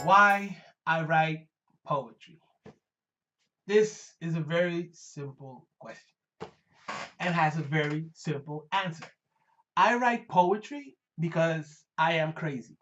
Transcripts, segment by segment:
Why I write poetry. This is a very simple question and has a very simple answer. I write poetry because I am crazy.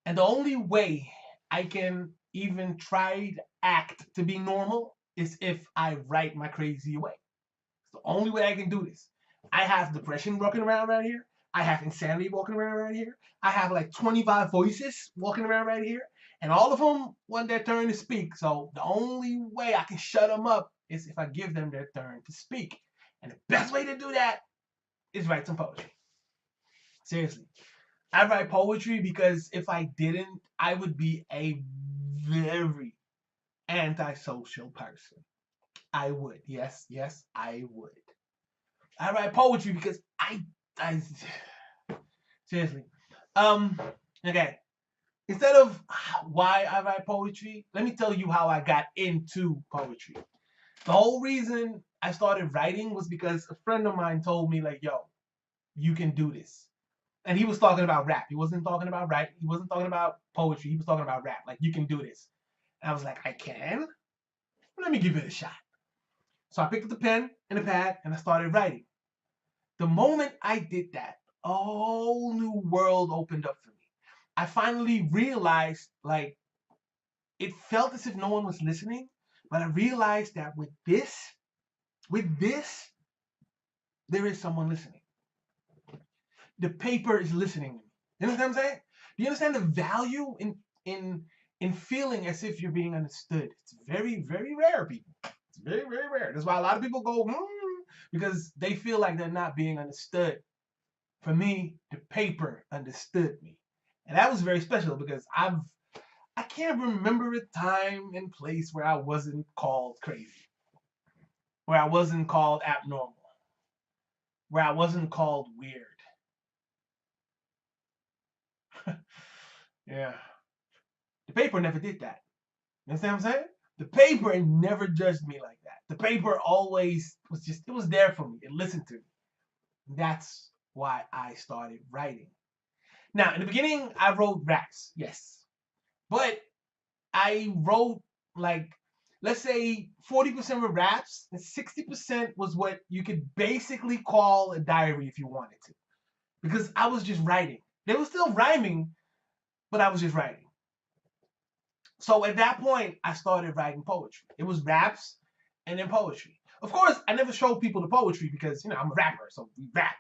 And the only way I can even try to act to be normal is if I write my crazy away. It's the only way I can do this. I have depression walking around right here. I have insanity walking around right here. I have like 25 voices walking around right here. And all of them want their turn to speak. So the only way I can shut them up is if I give them their turn to speak. And the best way to do that is write some poetry. Seriously. I write poetry because if I didn't, I would be a very antisocial person. I would. Yes, yes, I would. I write poetry because I seriously. Um, okay. Instead of why I write poetry, let me tell you how I got into poetry. The whole reason I started writing was because a friend of mine told me, like, yo, you can do this. And he was talking about rap. He wasn't talking about rap. He wasn't talking about poetry. He was talking about rap. Like, you can do this. And I was like, I can? Let me give it a shot. So I picked up the pen and the pad and I started writing. The moment I did that, a whole new world opened up for me. I finally realized, like, it felt as if no one was listening, but I realized that with this, there is someone listening. The paper is listening to me. You understand what I'm saying? Do you understand the value in feeling as if you're being understood? It's very, very rare, people. It's very, very rare. That's why a lot of people go, because they feel like they're not being understood. For me, the paper understood me. And that was very special because I can't remember a time and place where I wasn't called crazy, where I wasn't called abnormal, where I wasn't called weird. Yeah. The paper never did that. You understand what I'm saying? The paper never judged me like that. The paper always was just, it was there for me. It listened to me. That's why I started writing. Now, in the beginning, I wrote raps, yes. But I wrote, like, let's say 40% were raps and 60% was what you could basically call a diary if you wanted to. Because I was just writing. They were still rhyming, but I was just writing. So at that point, I started writing poetry. It was raps and then poetry. Of course, I never showed people the poetry because, I'm a rapper. So we rap,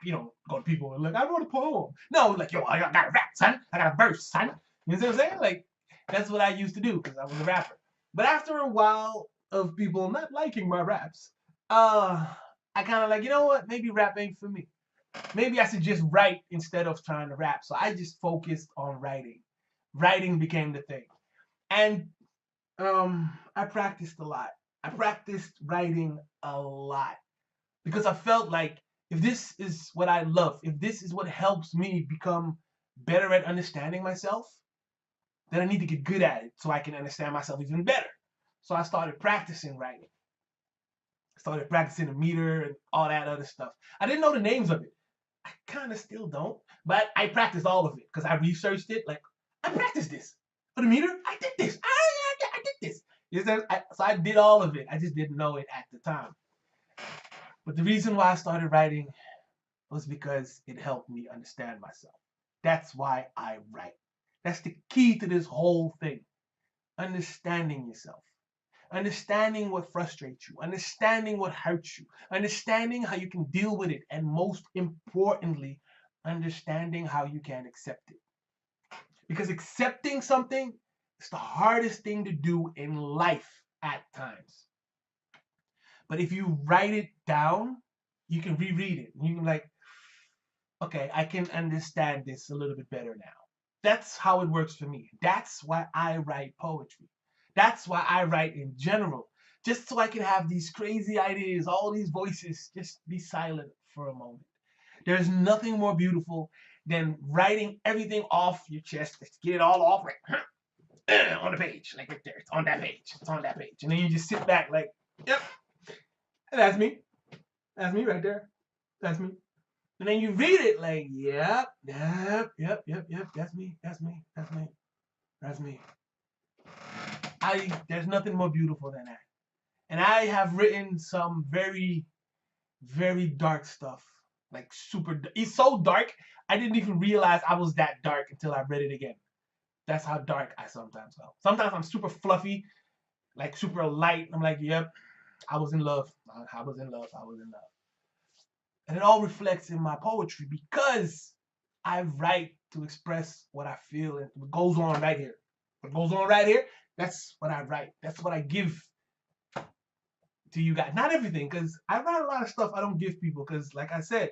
go to people and like, I wrote a poem. No, like, yo, I got a rap, son. I got a verse, son. You know what I'm saying? Like, that's what I used to do because I was a rapper. But after a while of people not liking my raps, I kind of like, you know what? Maybe rap ain't for me. Maybe I should just write instead of trying to rap. So I just focused on writing. Writing became the thing. And I practiced a lot. I practiced writing a lot because I felt like if this is what I love, if this is what helps me become better at understanding myself, then I need to get good at it so I can understand myself even better. So I started practicing writing. I started practicing the meter and all that other stuff. I didn't know the names of it. I kind of still don't, but I practiced all of it because I researched it. Like, I practiced this. For the meter, I did this. I did this. So I did all of it. I just didn't know it at the time. But the reason why I started writing was because it helped me understand myself. That's why I write. That's the key to this whole thing. Understanding yourself. Understanding what frustrates you. Understanding what hurts you. Understanding how you can deal with it. And most importantly, understanding how you can accept it. Because accepting something is the hardest thing to do in life at times. But if you write it down, you can reread it. And you can, like, okay, I can understand this a little bit better now. That's how it works for me. That's why I write poetry. That's why I write in general. Just so I can have these crazy ideas, all these voices, just be silent for a moment. There's nothing more beautiful than writing everything off your chest. Just get it all off, like, on the page, like right there. It's on that page. It's on that page. And then you just sit back, like, yep, that's me. That's me right there. That's me. And then you read it like, yep, yep, yep, yep, yep, that's me, that's me, that's me. That's me. There's nothing more beautiful than that. And I have written some very, very dark stuff. Like it's so dark, I didn't even realize I was that dark until I read it again. That's how dark I sometimes go. Sometimes I'm super fluffy, like super light. I'm like, yep, I was in love. I was in love. I was in love. And it all reflects in my poetry because I write to express what I feel and what goes on right here. What goes on right here, that's what I write. That's what I give to you guys. Not everything, because I write a lot of stuff I don't give people because, like I said,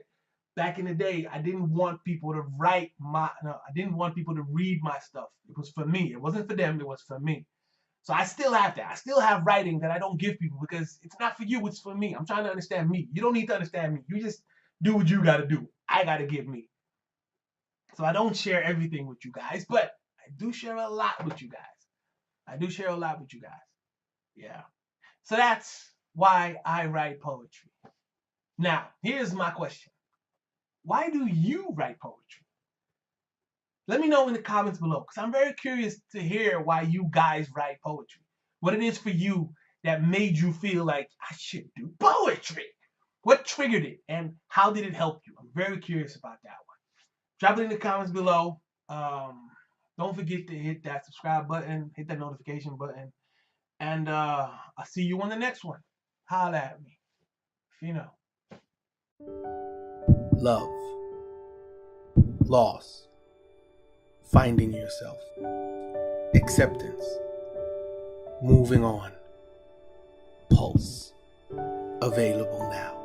back in the day, I didn't want people to I didn't want people to read my stuff. It was for me. It wasn't for them. It was for me. So I still have that. I still have writing that I don't give people because it's not for you. It's for me. I'm trying to understand me. You don't need to understand me. You just do what you got to do. I got to give me. So I don't share everything with you guys, but I do share a lot with you guys. I do share a lot with you guys. Yeah. So that's why I write poetry. Now, here's my question. Why do you write poetry? Let me know in the comments below because I'm very curious to hear why you guys write poetry. What it is for you that made you feel like I should do poetry. What triggered it and how did it help you? I'm very curious about that one. Drop it in the comments below. Don't forget to hit that subscribe button, hit that notification button, and I'll see you on the next one. Holla at me, if you know. Love, loss, finding yourself, acceptance, moving on, Pulse, available now.